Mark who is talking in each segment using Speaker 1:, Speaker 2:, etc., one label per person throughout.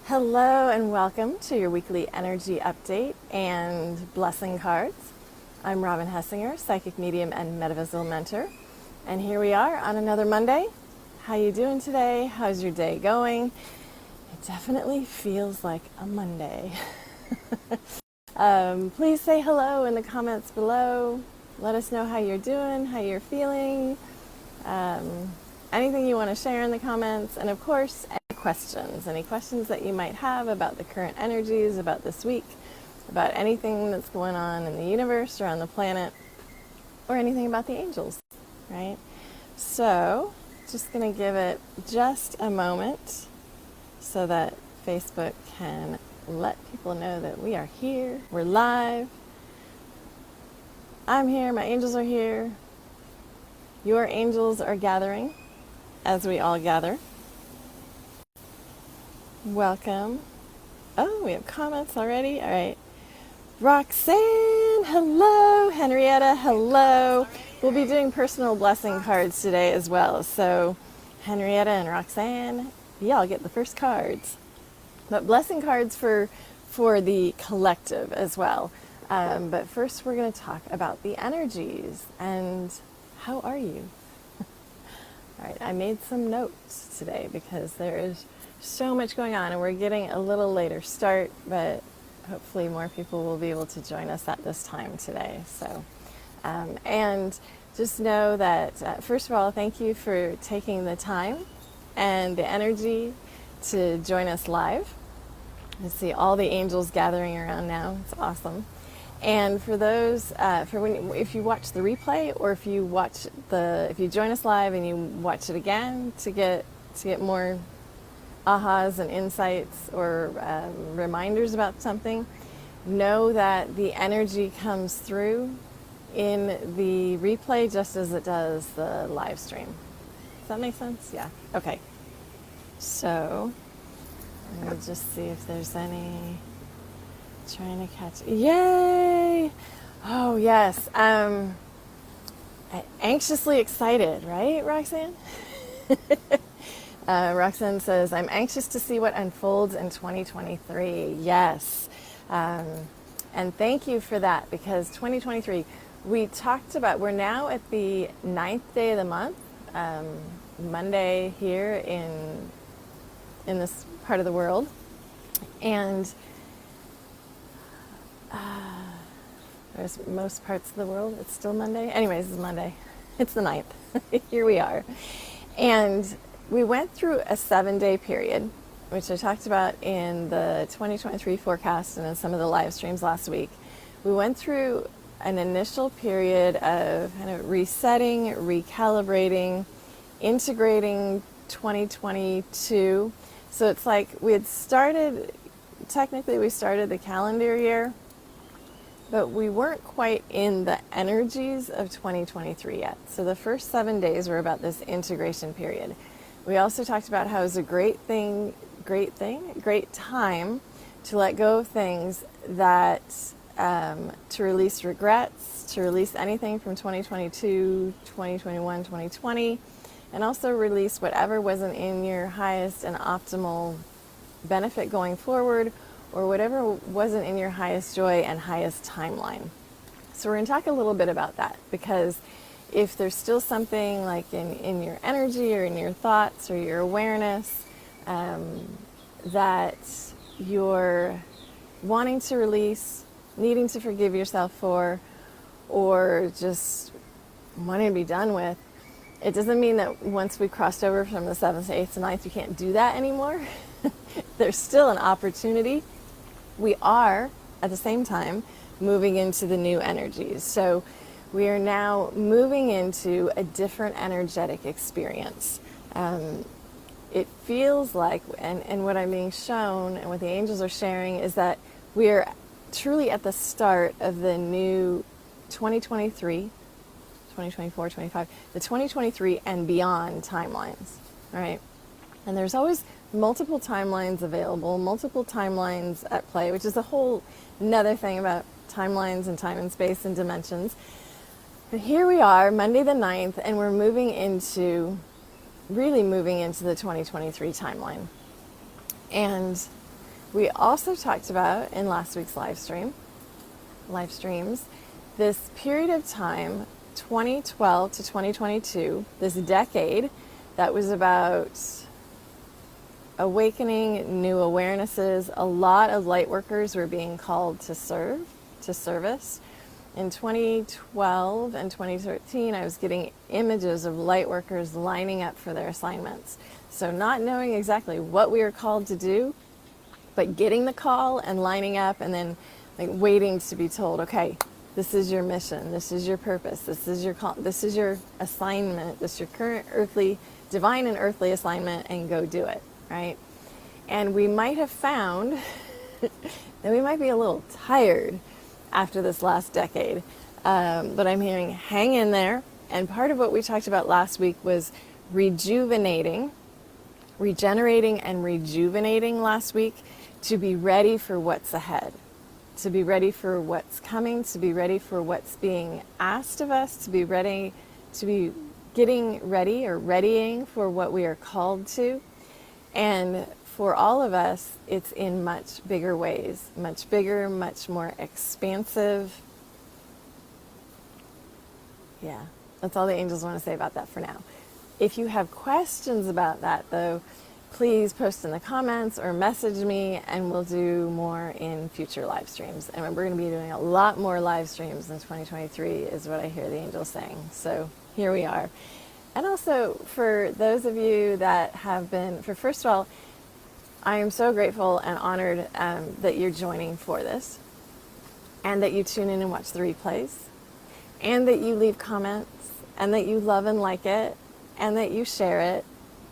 Speaker 1: Hello and welcome to your weekly energy update and blessing cards. I'm Robin Hessinger, psychic medium and metaphysical mentor, and here we are on another Monday. How you doing today? How's your day going? It definitely feels like a Monday. Please say hello in the comments below. Let us know how you're doing, how you're feeling, anything you want to share in the comments, and of course, any questions that you might have about the current energies, about this week, about anything that's going on in the universe or on the planet, or anything about the angels, right? So, just going to give it just a moment so that Facebook can let people know that we are here, we're live, I'm here, my angels are here, your angels are gathering as we all gather. Welcome. Oh, we have comments already. All right. Roxanne, hello. Henrietta, hello. We'll be doing personal blessing cards today as well. So Henrietta and Roxanne, y'all get the first cards. But blessing cards for the collective as well. But first we're going to talk about the energies and how are you? All right, I made some notes today because there is so much going on and we're getting a little later start, but hopefully more people will be able to join us at this time today. So, and just know that, first of all, thank you for taking the time and the energy to join us live. I see all the angels gathering around now. It's awesome. And for those, if you watch the replay, or if you join us live and you watch it again to get more ahas and insights or reminders about something, know that the energy comes through in the replay just as it does the live stream. Does that make sense? Yeah. Okay. So let me just see if there's any. Trying to catch. Yay! Oh yes. Anxiously excited, right, Roxanne? Roxanne says, I'm anxious to see what unfolds in 2023. Yes. And thank you for that, because 2023, we talked about, we're now at the 9th day of the month, Monday here in this part of the world. And there's most parts of the world, it's still Monday. Anyways, it's Monday. It's the 9th. Here we are. And we went through a 7-day period, which I talked about in the 2023 forecast and in some of the live streams last week. We went through an initial period of kind of resetting, recalibrating, integrating 2022. So it's like technically we started the calendar year, but we weren't quite in the energies of 2023 yet. So the first 7 days were about this integration period. We also talked about how it's a great time to let go of things that, to release regrets, to release anything from 2022, 2021, 2020, and also release whatever wasn't in your highest and optimal benefit going forward, or whatever wasn't in your highest joy and highest timeline. So we're going to talk a little bit about that, because if there's still something like in your energy or in your thoughts or your awareness that you're wanting to release, needing to forgive yourself for, or just wanting to be done with, it doesn't mean that once we crossed over from the 7th to 8th to 9th, you can't do that anymore. There's still an opportunity. We are, at the same time, moving into the new energies. So we are now moving into a different energetic experience. It feels like, and what I'm being shown and what the angels are sharing, is that we are truly at the start of the new 2023, 2024, 25, the 2023 and beyond timelines, right? And there's always multiple timelines available, multiple timelines at play, which is a whole another thing about timelines and time and space and dimensions. But here we are, Monday the 9th, and we're really moving into the 2023 timeline. And We also talked about in last week's live streams, this period of time, 2012 to 2022, this decade that was about awakening new awarenesses. A lot of light workers were being called to service. In 2012 and 2013, I was getting images of light workers lining up for their assignments. So not knowing exactly what we were called to do, but getting the call and lining up and then like waiting to be told, okay, this is your mission, this is your purpose, this is your call, this is your assignment, this is your current divine and earthly assignment, and go do it, right? And we might have found that we might be a little tired after this last decade, but I'm hearing hang in there. And part of what we talked about last week was regenerating and rejuvenating last week to be ready for what's ahead, to be ready for what's coming, to be ready for what's being asked of us, to be ready, to be getting ready or readying for what we are called to. And for all of us, it's in much bigger ways, much bigger, much more expansive. Yeah, that's all the angels want to say about that for now. If you have questions about that, though, please post in the comments or message me, and we'll do more in future live streams. And we're going to be doing a lot more live streams in 2023 is what I hear the angels saying. So here we are. And also for those of you that have been, first of all, I am so grateful and honored that you're joining for this, and that you tune in and watch the replays, and that you leave comments, and that you love and like it, and that you share it,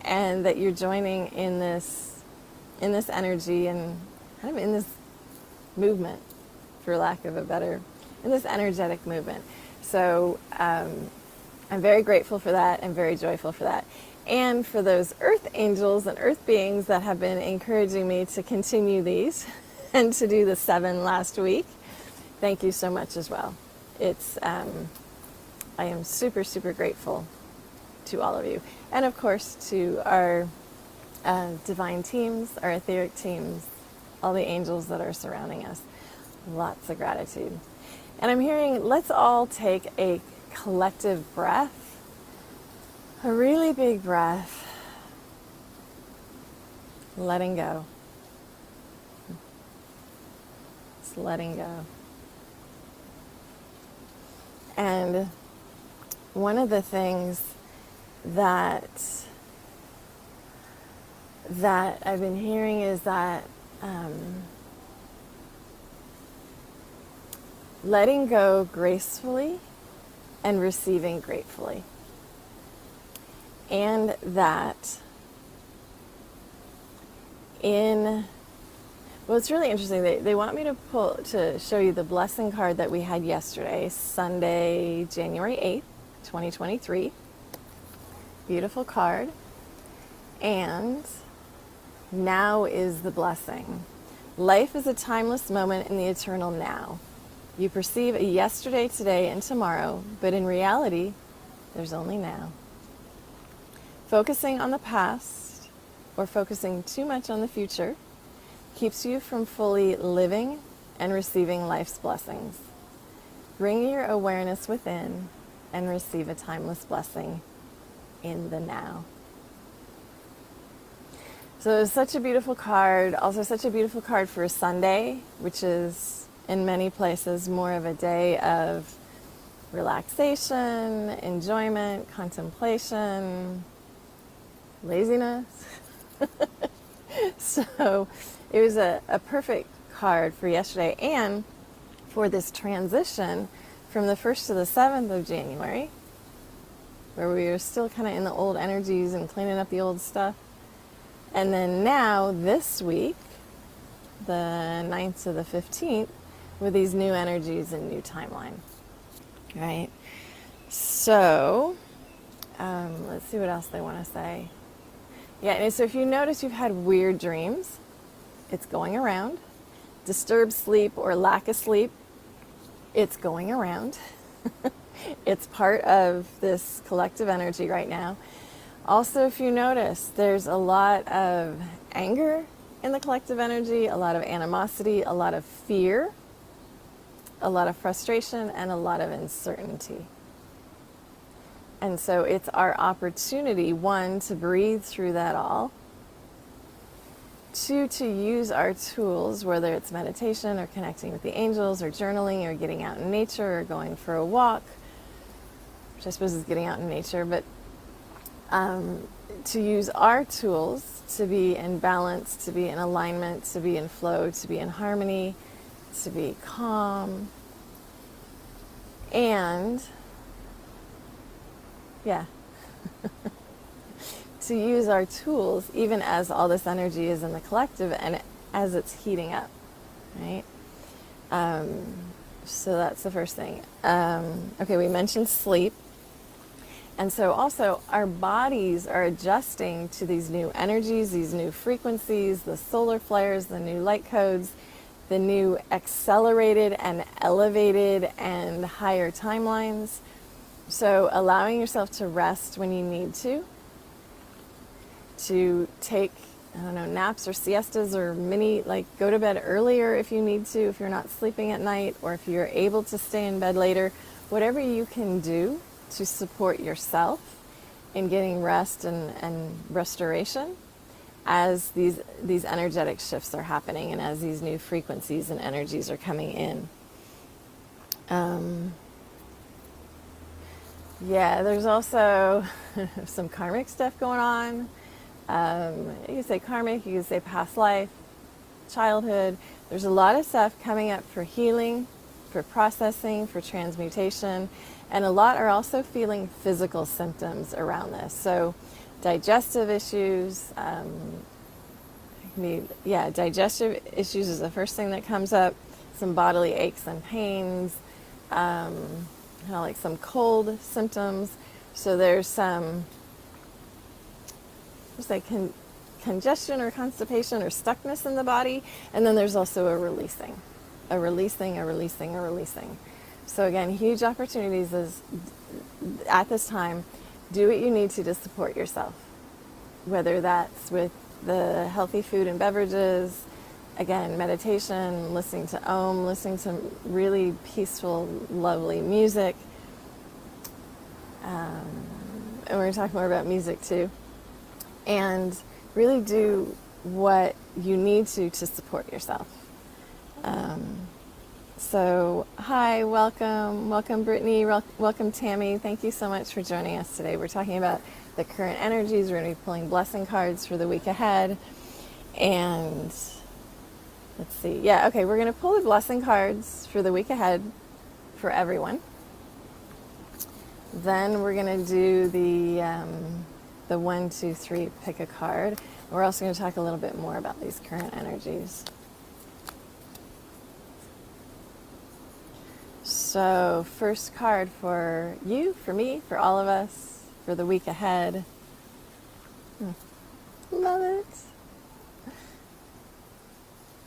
Speaker 1: and that you're joining in this energy and kind of in this movement, for lack of a better, in this energetic movement. So I'm very grateful for that and very joyful for that. And for those earth angels and earth beings that have been encouraging me to continue these and to do the 7 last week, thank you so much as well. It's I am super, super grateful to all of you. And of course to our divine teams, our etheric teams, all the angels that are surrounding us. Lots of gratitude. And I'm hearing, let's all take a collective breath. A really big breath, letting go. Just letting go. And one of the things that I've been hearing is that letting go gracefully and receiving gratefully. And that it's really interesting. They want me to show you the blessing card that we had yesterday, Sunday, January 8th, 2023. Beautiful card. And now is the blessing. Life is a timeless moment in the eternal now. You perceive a yesterday, today, and tomorrow, but in reality, there's only now. Focusing on the past or focusing too much on the future keeps you from fully living and receiving life's blessings. Bring your awareness within and receive a timeless blessing in the now. So it's such a beautiful card, also such a beautiful card for a Sunday, which is in many places more of a day of relaxation, enjoyment, contemplation, laziness. So it was a perfect card for yesterday and for this transition from the 1st to the 7th of January, where we were still kind of in the old energies and cleaning up the old stuff. And then now this week, the 9th to the 15th, with these new energies and new timeline. Right? So, let's see what else they want to say. Yeah, and so if you notice you've had weird dreams, it's going around. Disturbed sleep or lack of sleep, it's going around. It's part of this collective energy right now. Also, if you notice, there's a lot of anger in the collective energy, a lot of animosity, a lot of fear, a lot of frustration, and a lot of uncertainty. And so it's our opportunity, one, to breathe through that all, two, to use our tools, whether it's meditation or connecting with the angels or journaling or getting out in nature or going for a walk, which I suppose is getting out in nature, but to use our tools to be in balance, to be in alignment, to be in flow, to be in harmony, to be calm, and to use our tools even as all this energy is in the collective and as it's heating up, right? So that's the first thing. Okay, we mentioned sleep. And so also our bodies are adjusting to these new energies, these new frequencies, the solar flares, the new light codes, the new accelerated and elevated and higher timelines. So allowing yourself to rest when you need to take, naps or siestas or go to bed earlier if you need to, if you're not sleeping at night, or if you're able to stay in bed later, whatever you can do to support yourself in getting rest and restoration as these energetic shifts are happening and as these new frequencies and energies are coming in. There's also some karmic stuff going on. You can say karmic, you can say past life, childhood. There's a lot of stuff coming up for healing, for processing, for transmutation, and a lot are also feeling physical symptoms around this. So digestive issues, digestive issues is the first thing that comes up, some bodily aches and pains, like some cold symptoms. So there's some congestion or constipation or stuckness in the body, and then there's also a releasing. So again, huge opportunities is at this time, do what you need to support yourself, whether that's with the healthy food and beverages, again, meditation, listening to Om, listening to really peaceful, lovely music. And we're going to talk more about music too. And really do what you need to support yourself. So, hi, welcome Brittany, welcome Tammy. Thank you so much for joining us today. We're talking about the current energies. We're going to be pulling blessing cards for the week ahead. And let's see. We're going to pull the blessing cards for the week ahead for everyone. Then we're going to do the 1, 2, 3, pick a card. We're also going to talk a little bit more about these current energies. So, first card for you, for me, for all of us, for the week ahead. Love it.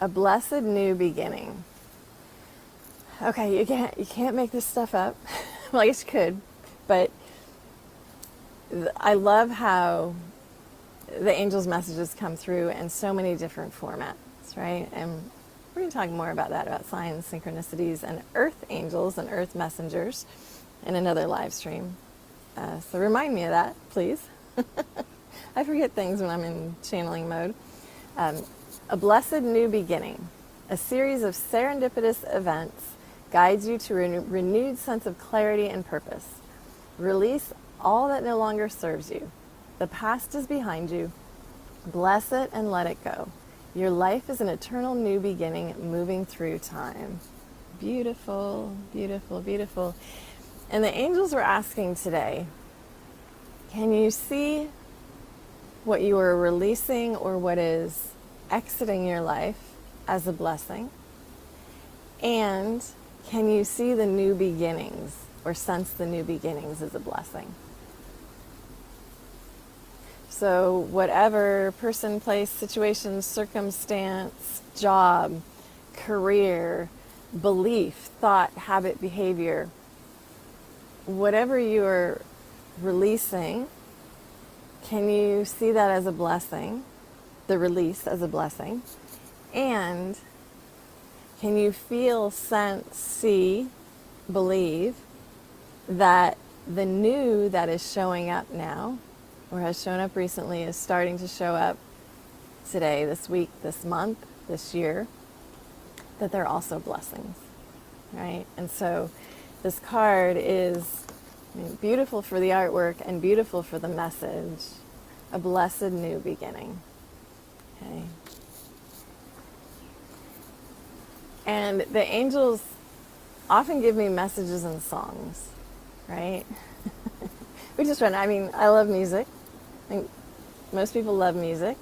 Speaker 1: A blessed new beginning. Okay, you can't make this stuff up. Well, I guess you could, but I love how the angels' messages come through in so many different formats, right? And we're going to talk more about that, about signs, synchronicities, and earth angels and earth messengers in another live stream. So remind me of that, please. I forget things when I'm in channeling mode. A blessed new beginning. A series of serendipitous events guides you to a renewed sense of clarity and purpose. Release all that no longer serves you. The past is behind you. Bless it and let it go. Your life is an eternal new beginning moving through time. Beautiful, beautiful, beautiful. And the angels were asking today, can you see what you are releasing or what is exiting your life as a blessing? And can you see the new beginnings or sense the new beginnings as a blessing? So whatever person, place, situation, circumstance, job, career, belief, thought, habit, behavior, whatever you are releasing, can you see that as a blessing the release as a blessing? And can you feel, sense, see, believe that the new that is showing up now, or has shown up recently, is starting to show up today, this week, this month, this year, that they're also blessings, right? And so this card is beautiful for the artwork and beautiful for the message, a blessed new beginning, okay? And the angels often give me messages in songs, right? Which is fun. I mean, I love music. I think most people love music.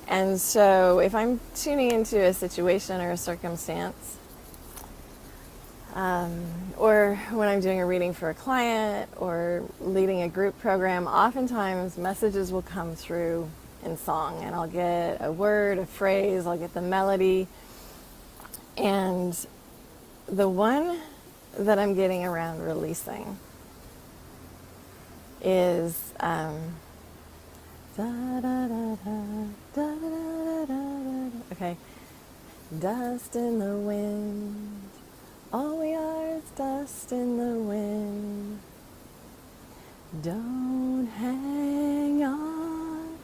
Speaker 1: And so if I'm tuning into a situation or a circumstance, or when I'm doing a reading for a client or leading a group program, oftentimes messages will come through in song, and I'll get a word, a phrase, I'll get the melody. And the one that I'm getting around releasing is da, da, da, da, da, da, da, da. Okay. Dust in the wind, all we are is dust in the wind. Don't hang on,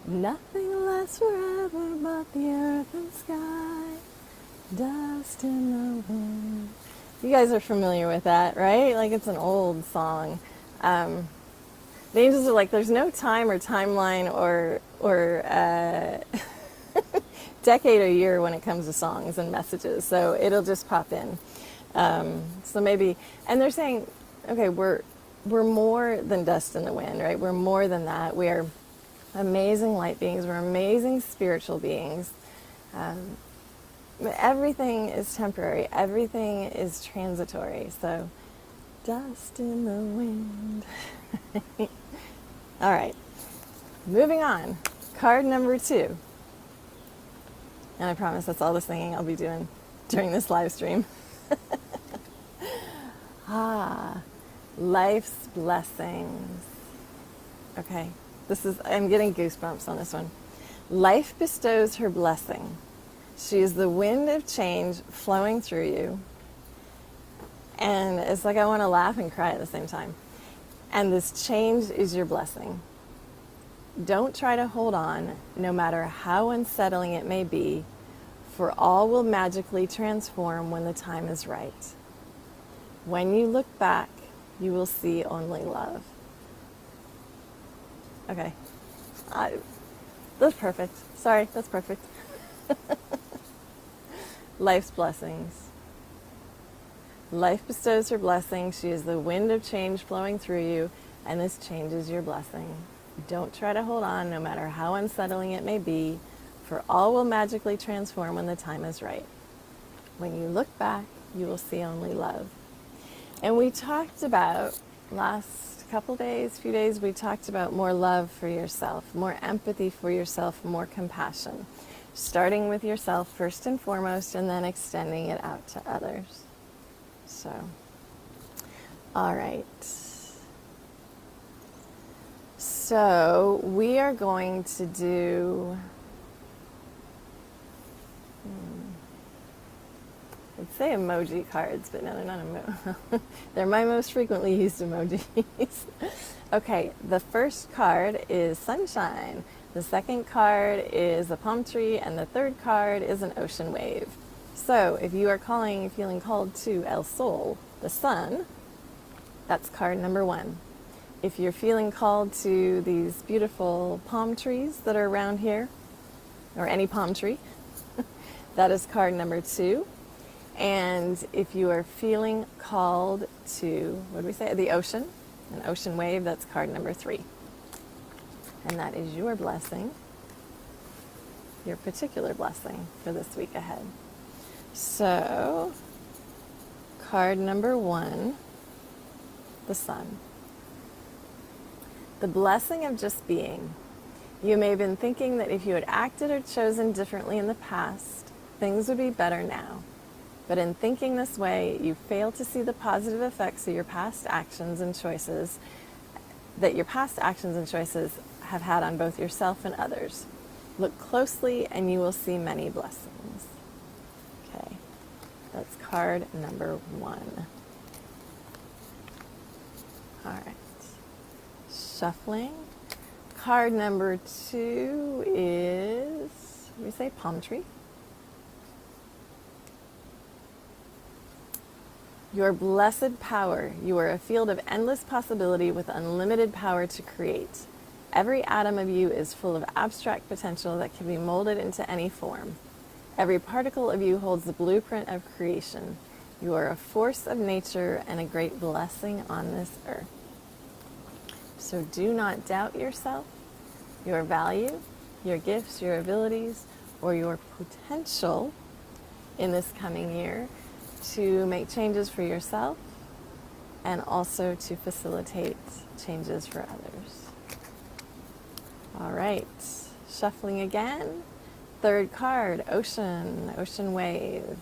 Speaker 1: nothing lasts forever but the earth and sky. Dust in the wind. You guys are familiar with that, right? Like, it's an old song. The angels are like, there's no time or timeline or decade or year when it comes to songs and messages, so it'll just pop in. So maybe, and they're saying, okay, we're more than dust in the wind, right? We're more than that. We are amazing light beings. We're amazing spiritual beings. Everything is temporary. Everything is transitory. So, dust in the wind. All right. Moving on. Card number 2. And I promise that's all the singing I'll be doing during this live stream. Life's blessings. Okay. I'm getting goosebumps on this one. Life bestows her blessing. She is the wind of change flowing through you. And it's like I want to laugh and cry at the same time. And this change is your blessing. Don't try to hold on, no matter how unsettling it may be, for all will magically transform when the time is right. When you look back, you will see only love. Okay. That's perfect. Sorry, that's perfect. Life's blessings. Life bestows her blessing. She is the wind of change flowing through you, and this change is your blessing. Don't try to hold on, no matter how unsettling it may be, for all will magically transform when the time is right. When you look back, you will see only love. And we talked about, last few days, we talked about more love for yourself, more empathy for yourself, more compassion. Starting with yourself first and foremost, and then extending it out to others. So, all right. So we are going to do, I'd say emoji cards, but no, they're not emoji. They're my most frequently used emojis. Okay, the first card is sunshine. The second card is a palm tree, and the third card is an ocean wave. So if you are feeling called to El Sol, the sun, that's card number 1. If you're feeling called to these beautiful palm trees that are around here, or any palm tree, that is card number 2. And if you are feeling called to, what did we say, the ocean, an ocean wave, that's card number 3. And that is your blessing, your particular blessing for this week ahead. So, card number 1, the sun. The blessing of just being. You may have been thinking that if you had acted or chosen differently in the past, things would be better now. But in thinking this way, you fail to see the positive effects of your past actions and choices, that your past actions and choices have had on both yourself and others. Look closely and you will see many blessings. Okay, that's card number 1. All right, shuffling. Card number 2 is, we say palm tree. Your blessed power. You are a field of endless possibility with unlimited power to create. Every atom of you is full of abstract potential that can be molded into any form. Every particle of you holds the blueprint of creation. You are a force of nature and a great blessing on this earth. So do not doubt yourself, your value, your gifts, your abilities, or your potential in this coming year to make changes for yourself and also to facilitate changes for others. All right, shuffling again. Third card, ocean, ocean wave.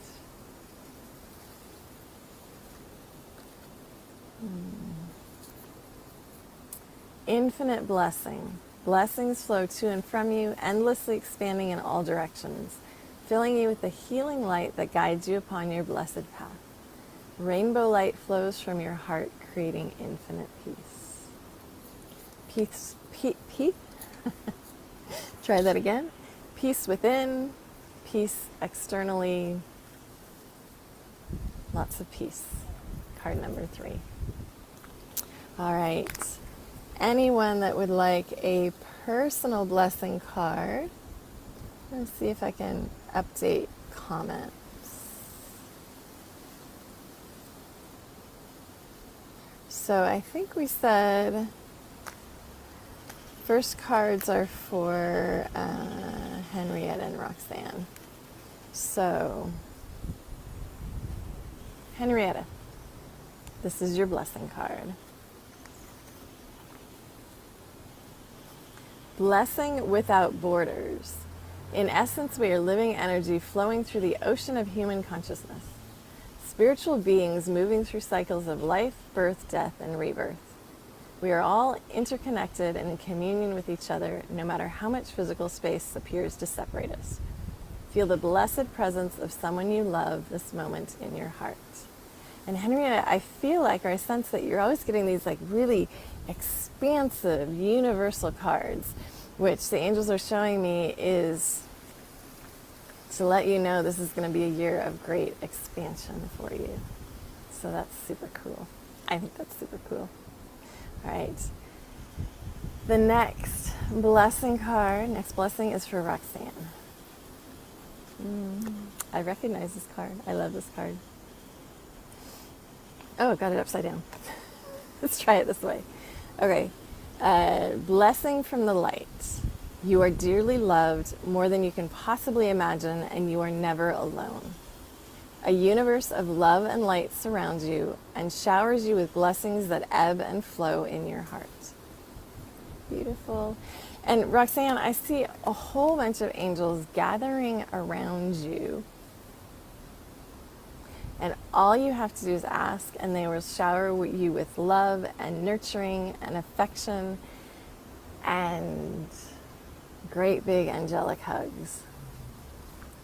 Speaker 1: Infinite blessing. Blessings flow to and from you, endlessly expanding in all directions, filling you with the healing light that guides you upon your blessed path. Rainbow light flows from your heart, creating infinite peace. Peace. Try that again. Peace within, peace externally, lots of peace. Card number 3. All right. Anyone that would like a personal blessing card, let's see if I can update comments. So I think we said first cards are for Henrietta and Roxanne. So, Henrietta, this is your blessing card. Blessing without borders. In essence, we are living energy flowing through the ocean of human consciousness. Spiritual beings moving through cycles of life, birth, death, and rebirth. We are all interconnected and in communion with each other, no matter how much physical space appears to separate us. Feel the blessed presence of someone you love this moment in your heart. And Henrietta, I feel like, or I sense that you're always getting these like really expansive, universal cards, which the angels are showing me is to let you know this is going to be a year of great expansion for you. So that's super cool. I think that's super cool. All right. The next blessing card, next blessing is for Roxanne. I recognize this card. I love this card. Oh, got it upside down. Let's try it this way. Okay. Blessing from the light. You are dearly loved more than you can possibly imagine, and you are never alone. A universe of love and light surrounds you and showers you with blessings that ebb and flow in your heart. Beautiful. And Roxanne, I see a whole bunch of angels gathering around you. And all you have to do is ask, and they will shower you with love and nurturing and affection and great big angelic hugs.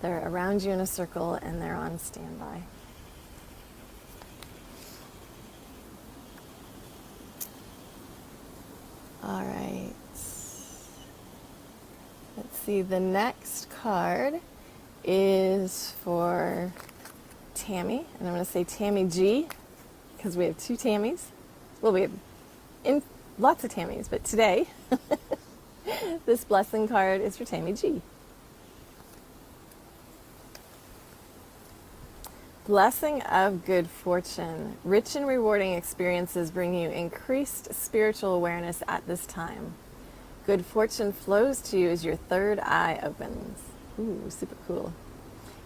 Speaker 1: They're around you in a circle and they're on standby. All right. Let's see, the next card is for Tammy, and I'm going to say Tammy G, because we have 2 Tammys. Well, we have lots of Tammys, but today, this blessing card is for Tammy G. Blessing of good fortune. Rich and rewarding experiences bring you increased spiritual awareness at this time. Good fortune flows to you as your third eye opens. Ooh, super cool.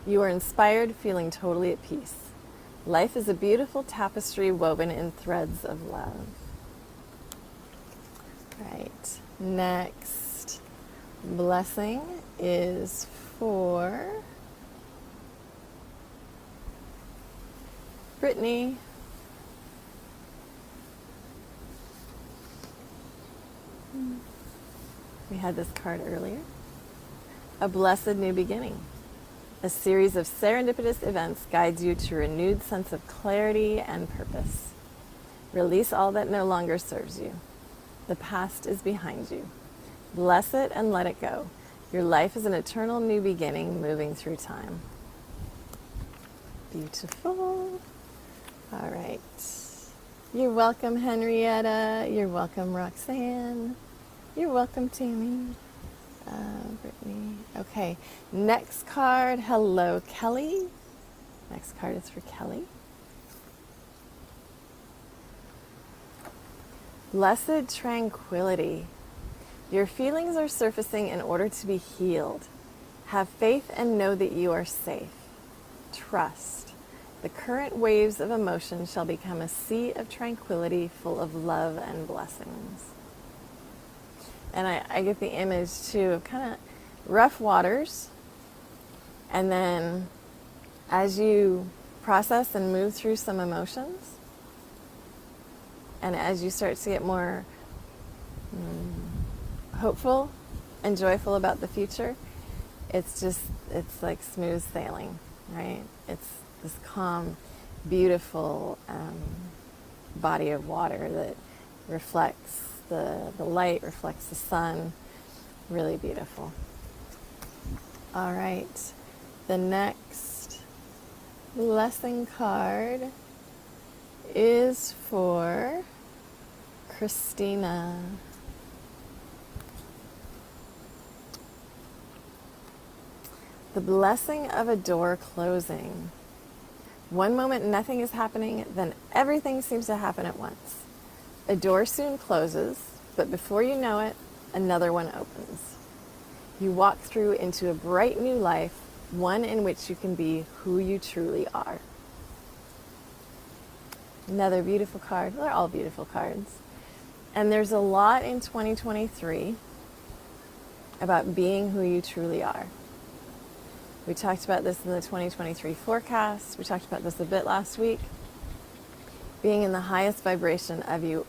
Speaker 1: You are inspired, feeling totally at peace. Life is a beautiful tapestry woven in threads of love. Right. Next blessing is for Brittany. We had this card earlier. A blessed new beginning. A series of serendipitous events guides you to a renewed sense of clarity and purpose. Release all that no longer serves you. The past is behind you. Bless it and let it go. Your life is an eternal new beginning moving through time. Beautiful. All right. You're welcome, Henrietta. You're welcome, Roxanne. You're welcome, Tammy. Brittany. Okay. Next card. Hello, Kelly. Next card is for Kelly. Blessed tranquility. Your feelings are surfacing in order to be healed. Have faith and know that you are safe. Trust. The current waves of emotion shall become a sea of tranquility full of love and blessings. And I get the image too of kind of rough waters. And then as you process and move through some emotions, and as you start to get more hopeful and joyful about the future, it's like smooth sailing, right? It's this calm, beautiful body of water that reflects the light, reflects the sun. Really beautiful. All right. The next blessing card is for Christina. The blessing of a door closing. One moment nothing is happening, then everything seems to happen at once. A door soon closes, but before you know it, another one opens. You walk through into a bright new life, one in which you can be who you truly are. Another beautiful card. They're all beautiful cards. And there's a lot in 2023 about being who you truly are. We talked about this in the 2023 forecast. We talked about this a bit last week. Being in the highest vibration of you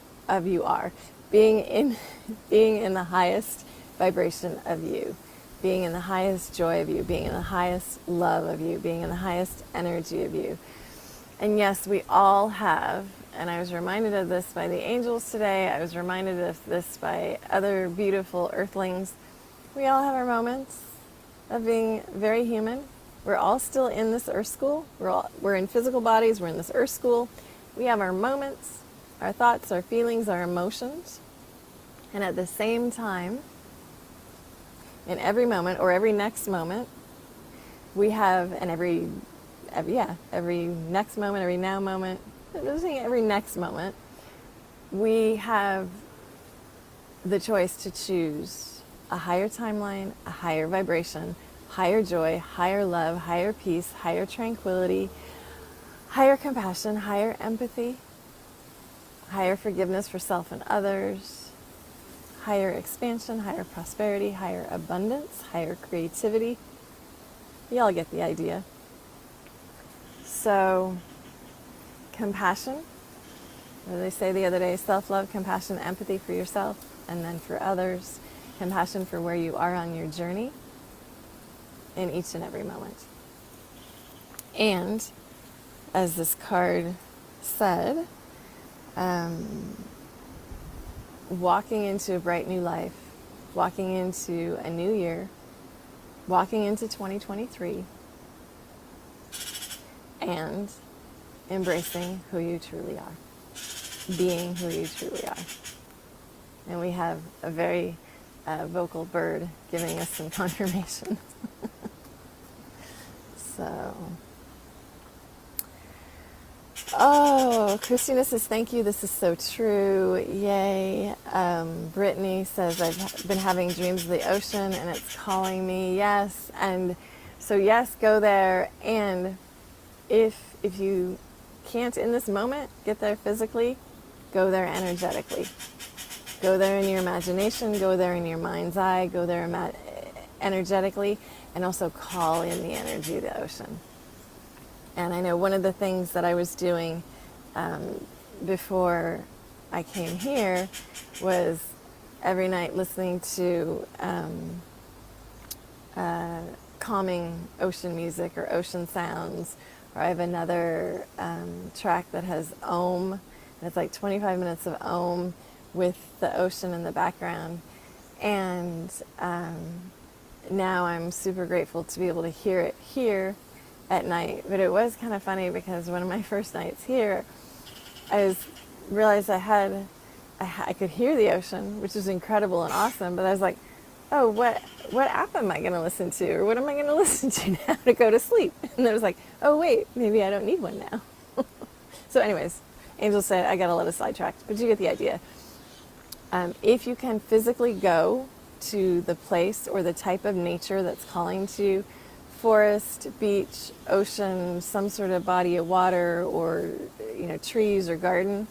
Speaker 1: are. Being in the highest vibration of you. Being in the highest joy of you. Being in the highest love of you. Being in the highest energy of you. And yes, we all have, and I was reminded of this by the angels today. I was reminded of this by other beautiful earthlings. We all have our moments of being very human. We're all still in this earth school. We're in physical bodies. We're in this earth school. We have our moments, our thoughts, our feelings, our emotions. And at the same time, in every moment or every next moment, we have, and every next moment, every now moment, every next moment, we have the choice to choose a higher timeline, a higher vibration, higher joy, higher love, higher peace, higher tranquility, higher compassion, higher empathy, higher forgiveness for self and others, higher expansion, higher prosperity, higher abundance, higher creativity. You all get the idea. So, compassion, what did they say the other day? Self-love, compassion, empathy for yourself, and then for others. Compassion for where you are on your journey in each and every moment. And, as this card said, walking into a bright new life, walking into a new year, walking into 2023, and embracing who you truly are, being who you truly are. And we have a very vocal bird giving us some confirmation. So, Christina says, thank you, this is so true, yay. Brittany says, I've been having dreams of the ocean and it's calling me, yes. And so yes, go there. And if you can't in this moment get there physically, go there energetically. Go there in your imagination, go there in your mind's eye, go there energetically, and also call in the energy of the ocean. And I know one of the things that I was doing before I came here was every night listening to calming ocean music or ocean sounds. Or I have another track that has Om, and it's like 25 minutes of Om with the ocean in the background. And now I'm super grateful to be able to hear it here at night. But it was kind of funny because one of my first nights here, realized I could hear the ocean, which was incredible and awesome. But I was like, oh, what app am I going to listen to, or what am I going to listen to now to go to sleep? And then I was like, oh wait, maybe I don't need one now. So, anyways, Angel said I got a little sidetracked, but you get the idea. If you can physically go to the place or the type of nature that's calling to you, forest, beach, ocean, some sort of body of water, or trees or garden,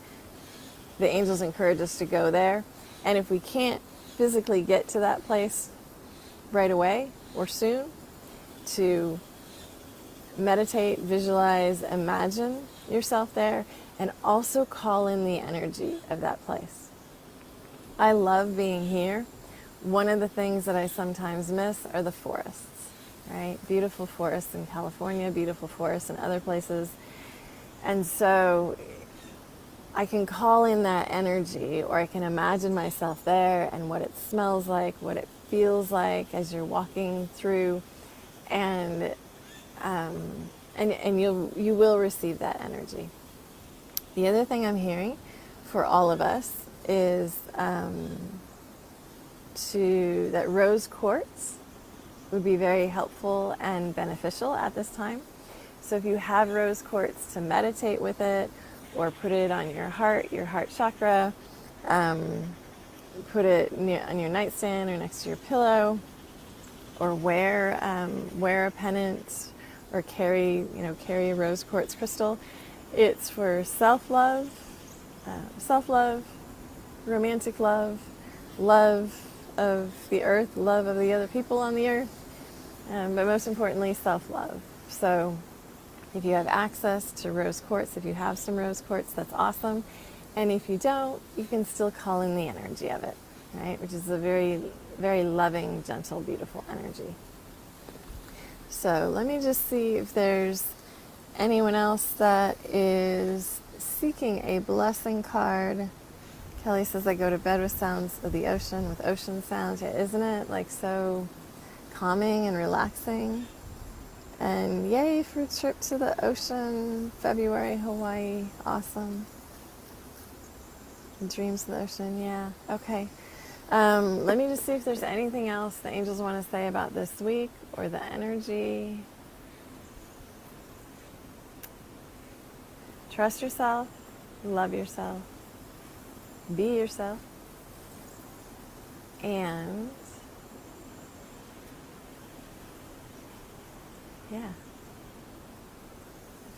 Speaker 1: the angels encourage us to go there. And if we can't physically get to that place right away or soon, to meditate, visualize, imagine yourself there, and also call in the energy of that place. I love being here. One of the things that I sometimes miss are the forests, right? Beautiful forests in California, beautiful forests in other places. And so I can call in that energy, or I can imagine myself there and what it smells like, what it feels like as you're walking through, and you will receive that energy. The other thing I'm hearing for all of us is that rose quartz would be very helpful and beneficial at this time. So if you have rose quartz, to meditate with it, or put it on your heart chakra, put it on your nightstand or next to your pillow, or wear a pendant, or carry a rose quartz crystal. It's for self-love, romantic love, love of the earth, love of the other people on the earth, but most importantly, self-love. So if you have access to rose quartz, if you have some rose quartz, that's awesome. And if you don't, you can still call in the energy of it, right? Which is a very, very loving, gentle, beautiful energy. So let me just see if there's anyone else that is seeking a blessing card. Kelly says, I go to bed with sounds of the ocean, with ocean sounds. Yeah, isn't it like so calming and relaxing? And yay for a trip to the ocean, February, Hawaii, awesome. Dreams of the ocean, yeah, okay. Let me just see if there's anything else the angels want to say about this week or the energy. Trust yourself, love yourself, be yourself, and yeah,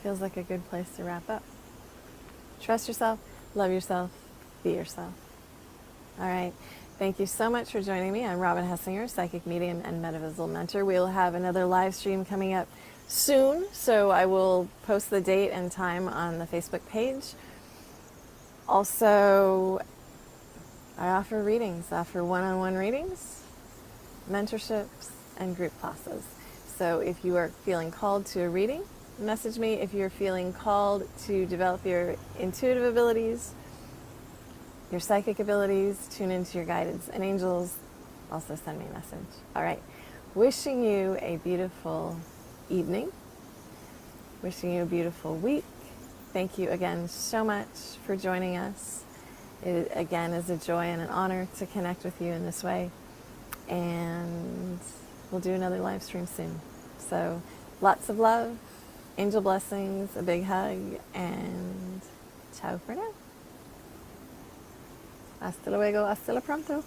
Speaker 1: feels like a good place to wrap up. Trust yourself, love yourself, be yourself. All right. Thank you so much for joining me. I'm Robin Hessinger, psychic medium and metaphysical mentor. We will have another live stream coming up soon, so I will post the date and time on the Facebook page. Also, I offer readings, one-on-one readings, mentorships, and group classes. So if you are feeling called to a reading, message me. If you're feeling called to develop your intuitive abilities, your psychic abilities, tune into your guides and angels, also send me a message. All right. Wishing you a beautiful evening. Wishing you a beautiful week. Thank you again so much for joining us. It again is a joy and an honor to connect with you in this way. And we'll do another live stream soon. So lots of love, angel blessings, a big hug, and ciao for now. Hasta luego, hasta la pronto.